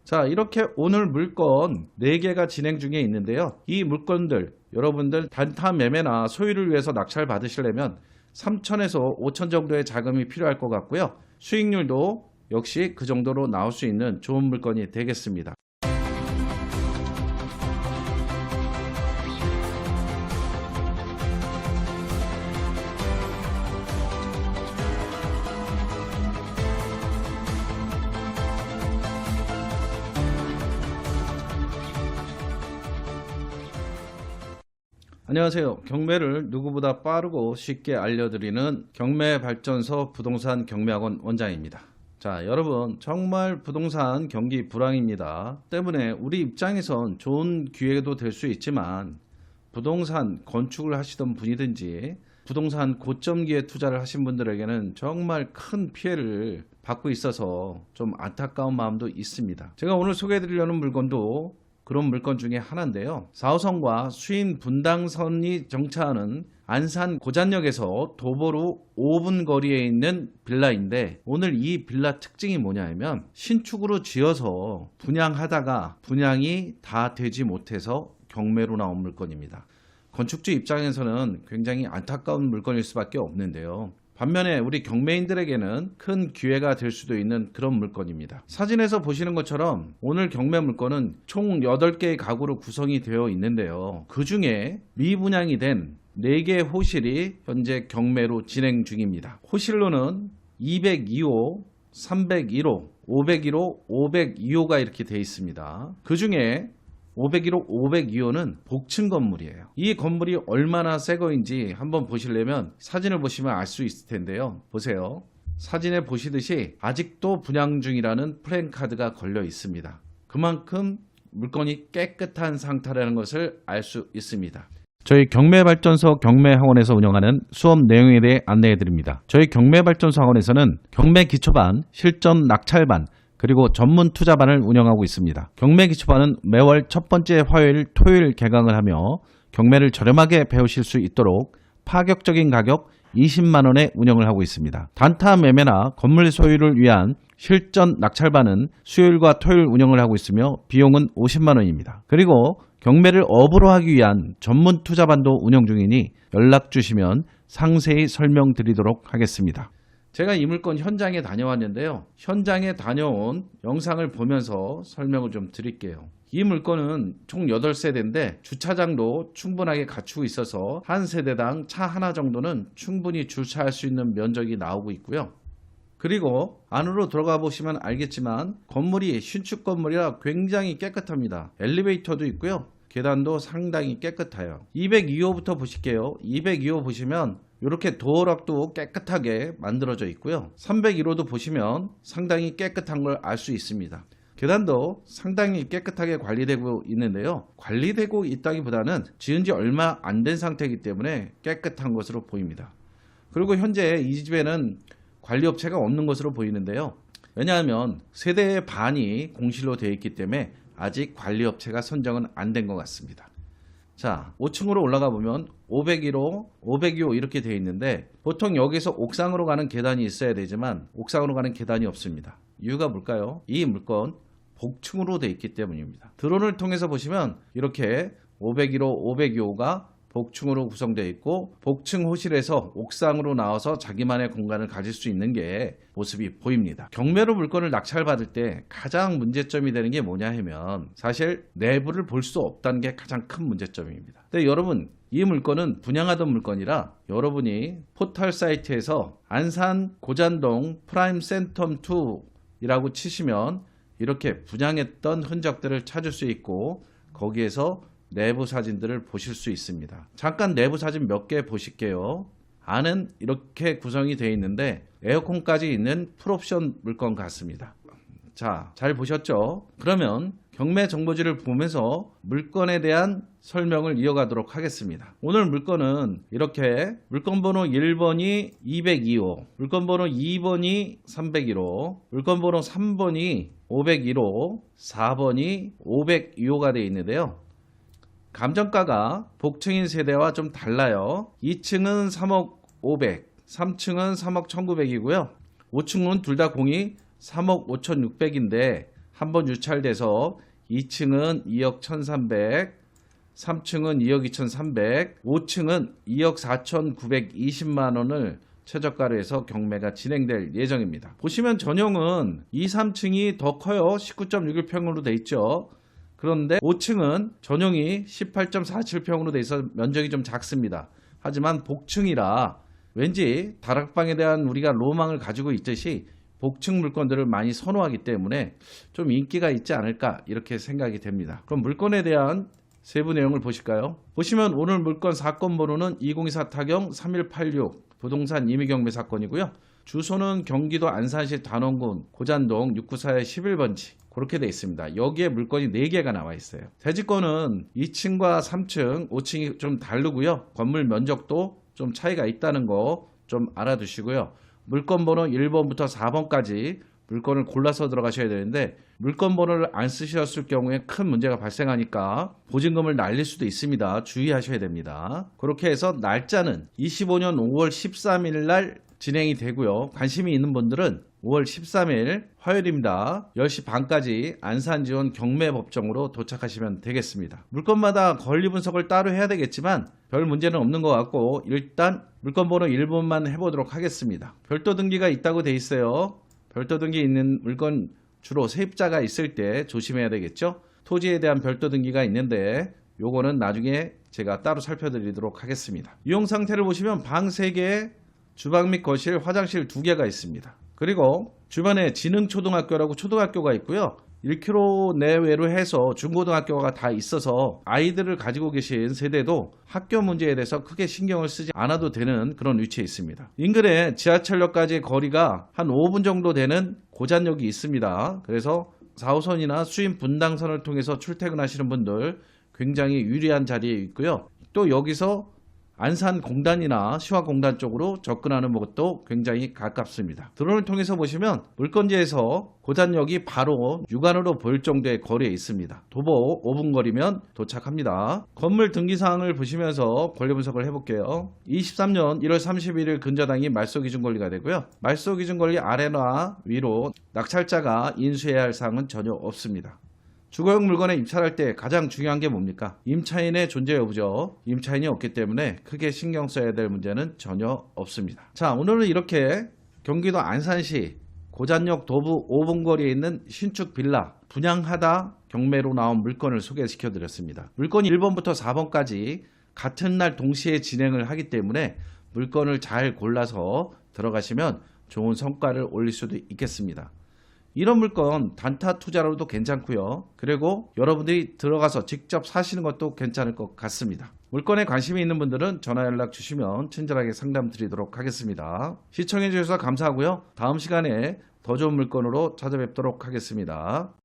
자, 이렇게 오늘 물건 4개가 진행 중에 있는데요. 이 물건들 여러분들 단타 매매나 소유를 위해서 낙찰 받으시려면 3천에서 5천 정도의 자금이 필요할 것 같고요. 수익률도 역시 그 정도로 나올 수 있는 좋은 물건이 되겠습니다. 안녕하세요. 경매를 누구보다 빠르고 쉽게 알려드리는 경매발전소 부동산 경매학원 원장입니다. 자, 여러분 정말 부동산 경기 불황입니다. 때문에 우리 입장에선 좋은 기회도 될 수 있지만 부동산 건축을 하시던 분이든지 부동산 고점기에 투자를 하신 분들에게는 정말 큰 피해를 받고 있어서 좀 안타까운 마음도 있습니다. 제가 오늘 소개해드리려는 물건도 그런 물건 중에 하나인데요. 4호선과 수인 분당선이 정차하는 안산 고잔역에서 도보로 5분 거리에 있는 빌라인데, 오늘 이 빌라 특징이 뭐냐 하면 신축으로 지어서 분양하다가 분양이 다 되지 못해서 경매로 나온 물건입니다. 건축주 입장에서는 굉장히 안타까운 물건일 수밖에 없는데요. 반면에 우리 경매인들에게는 큰 기회가 될 수도 있는 그런 물건입니다. 사진에서 보시는 것처럼 오늘 경매 물건은 총 8개의 가구로 구성이 되어 있는데요. 그 중에 미분양이 된 4개의 호실이 현재 경매로 진행 중입니다. 호실로는 202호, 301호, 501호, 502호가 이렇게 되어 있습니다. 그 중에 501호, 502호는 복층 건물이에요. 이 건물이 얼마나 새 거인지 한번 보시려면 사진을 보시면 알 수 있을 텐데요. 보세요. 사진에 보시듯이 아직도 분양 중이라는 플랜카드가 걸려 있습니다. 그만큼 물건이 깨끗한 상태라는 것을 알 수 있습니다. 저희 경매발전소 경매학원에서 운영하는 수업 내용에 대해 안내해 드립니다. 저희 경매발전소 학원에서는 경매 기초반, 실전 낙찰반, 그리고 전문 투자반을 운영하고 있습니다. 경매 기초반은 매월 첫 번째 화요일, 토요일 개강을 하며 경매를 저렴하게 배우실 수 있도록 파격적인 가격 20만원에 운영을 하고 있습니다. 단타 매매나 건물 소유를 위한 실전 낙찰반은 수요일과 토요일 운영을 하고 있으며 비용은 50만원입니다. 그리고 경매를 업으로 하기 위한 전문 투자반도 운영 중이니 연락 주시면 상세히 설명드리도록 하겠습니다. 제가 이 물건 현장에 다녀왔는데요. 현장에 다녀온 영상을 보면서 설명을 좀 드릴게요. 이 물건은 총 8세대인데 주차장도 충분하게 갖추고 있어서 한 세대당 차 하나 정도는 충분히 주차할 수 있는 면적이 나오고 있고요. 그리고 안으로 들어가 보시면 알겠지만 건물이 신축 건물이라 굉장히 깨끗합니다. 엘리베이터도 있고요. 계단도 상당히 깨끗해요. 202호부터 보실게요. 202호 보시면 이렇게 도어락도 깨끗하게 만들어져 있고요. 301호도 보시면 상당히 깨끗한 걸 알 수 있습니다. 계단도 상당히 깨끗하게 관리되고 있는데요. 관리되고 있다기보다는 지은 지 얼마 안 된 상태이기 때문에 깨끗한 것으로 보입니다. 그리고 현재 이 집에는 관리업체가 없는 것으로 보이는데요. 왜냐하면 세대의 반이 공실로 되어 있기 때문에 아직 관리업체가 선정은 안 된 것 같습니다. 자, 5층으로 올라가 보면 501호, 502호 이렇게 되어 있는데 보통 여기서 옥상으로 가는 계단이 있어야 되지만 옥상으로 가는 계단이 없습니다. 이유가 뭘까요? 이 물건 복층으로 되어 있기 때문입니다. 드론을 통해서 보시면 이렇게 501호, 502호가 복층으로 구성되어 있고 복층 호실에서 옥상으로 나와서 자기만의 공간을 가질 수 있는 게 모습이 보입니다. 경매로 물건을 낙찰받을 때 가장 문제점이 되는 게 뭐냐 하면 사실 내부를 볼 수 없다는 게 가장 큰 문제점입니다. 근데 여러분 이 물건은 분양하던 물건이라 여러분이 포털 사이트에서 안산 고잔동 프라임 센텀 2이라고 치시면 이렇게 분양했던 흔적들을 찾을 수 있고 거기에서 내부 사진들을 보실 수 있습니다. 잠깐 내부 사진 몇 개 보실게요. 안은 이렇게 구성이 되어 있는데 에어컨까지 있는 풀옵션 물건 같습니다. 자, 잘 보셨죠? 그러면 경매 정보지를 보면서 물건에 대한 설명을 이어가도록 하겠습니다. 오늘 물건은 이렇게 물건 번호 1번이 202호, 물건 번호 2번이 301호, 물건 번호 3번이 501호, 4번이 502호가 되어 있는데요. 감정가가 복층인 세대와 좀 달라요. 2층은 3억 500, 3층은 3억 1900이고요. 5층은 둘 다 공이 3억 5600인데 한번 유찰돼서 2층은 2억 1,300, 3층은 2억 2,300, 5층은 2억 4,920만 원을 최저가로 해서 경매가 진행될 예정입니다. 보시면 전용은 2, 3층이 더 커요. 19.61평으로 돼 있죠. 그런데 5층은 전용이 18.47평으로 돼 있어 면적이 좀 작습니다. 하지만 복층이라 왠지 다락방에 대한 우리가 로망을 가지고 있듯이 복층 물건들을 많이 선호하기 때문에 좀 인기가 있지 않을까 이렇게 생각이 됩니다. 그럼 물건에 대한 세부 내용을 보실까요? 보시면 오늘 물건 사건 번호는 2024 타경 3186 부동산 임의경매 사건이고요. 주소는 경기도 안산시 단원군 고잔동 694의 11번지 그렇게 되어 있습니다. 여기에 물건이 4개가 나와 있어요. 대지권은 2층과 3층, 5층이 좀 다르고요. 건물 면적도 좀 차이가 있다는 거 좀 알아두시고요. 물건 번호 1번부터 4번까지 물건을 골라서 들어가셔야 되는데 물건 번호를 안 쓰셨을 경우에 큰 문제가 발생하니까 보증금을 날릴 수도 있습니다. 주의하셔야 됩니다. 그렇게 해서 날짜는 25년 5월 13일 날 진행이 되고요. 관심이 있는 분들은 5월 13일 화요일입니다. 10시 반까지 안산지원 경매법정으로 도착하시면 되겠습니다. 물건마다 권리 분석을 따로 해야 되겠지만 별 문제는 없는 것 같고 일단 물건 번호 1번만 해보도록 하겠습니다. 별도 등기가 있다고 돼 있어요. 별도 등기 있는 물건 주로 세입자가 있을 때 조심해야 되겠죠. 토지에 대한 별도 등기가 있는데 요거는 나중에 제가 따로 살펴드리도록 하겠습니다. 이용 상태를 보시면 방 3개, 주방 및 거실, 화장실 2개가 있습니다. 그리고 주변에 진흥초등학교라고 초등학교가 있고요. 1km 내외로 해서 중고등학교가 다 있어서 아이들을 가지고 계신 세대도 학교 문제에 대해서 크게 신경을 쓰지 않아도 되는 그런 위치에 있습니다. 인근에 지하철역까지의 거리가 한 5분 정도 되는 고잔역이 있습니다. 그래서 4호선이나 수인 분당선을 통해서 출퇴근하시는 분들 굉장히 유리한 자리에 있고요. 또 여기서 안산공단이나 시화공단 쪽으로 접근하는 것도 굉장히 가깝습니다. 드론을 통해서 보시면 물건지에서 고잔역이 바로 육안으로 보일 정도의 거리에 있습니다. 도보 5분 거리면 도착합니다. 건물 등기사항을 보시면서 권리 분석을 해볼게요. 23년 1월 31일 근저당이 말소기준권리가 되고요. 말소기준권리 아래나 위로 낙찰자가 인수해야 할 사항은 전혀 없습니다. 주거용 물건에 입찰할 때 가장 중요한 게 뭡니까? 임차인의 존재 여부죠. 임차인이 없기 때문에 크게 신경 써야 될 문제는 전혀 없습니다. 자, 오늘은 이렇게 경기도 안산시 고잔역 도부 5분 거리에 있는 신축 빌라 분양하다 경매로 나온 물건을 소개시켜 드렸습니다. 물건이 1번부터 4번까지 같은 날 동시에 진행을 하기 때문에 물건을 잘 골라서 들어가시면 좋은 성과를 올릴 수도 있겠습니다. 이런 물건 단타 투자로도 괜찮고요. 그리고 여러분들이 들어가서 직접 사시는 것도 괜찮을 것 같습니다. 물건에 관심이 있는 분들은 전화 연락 주시면 친절하게 상담 드리도록 하겠습니다. 시청해 주셔서 감사하고요. 다음 시간에 더 좋은 물건으로 찾아뵙도록 하겠습니다.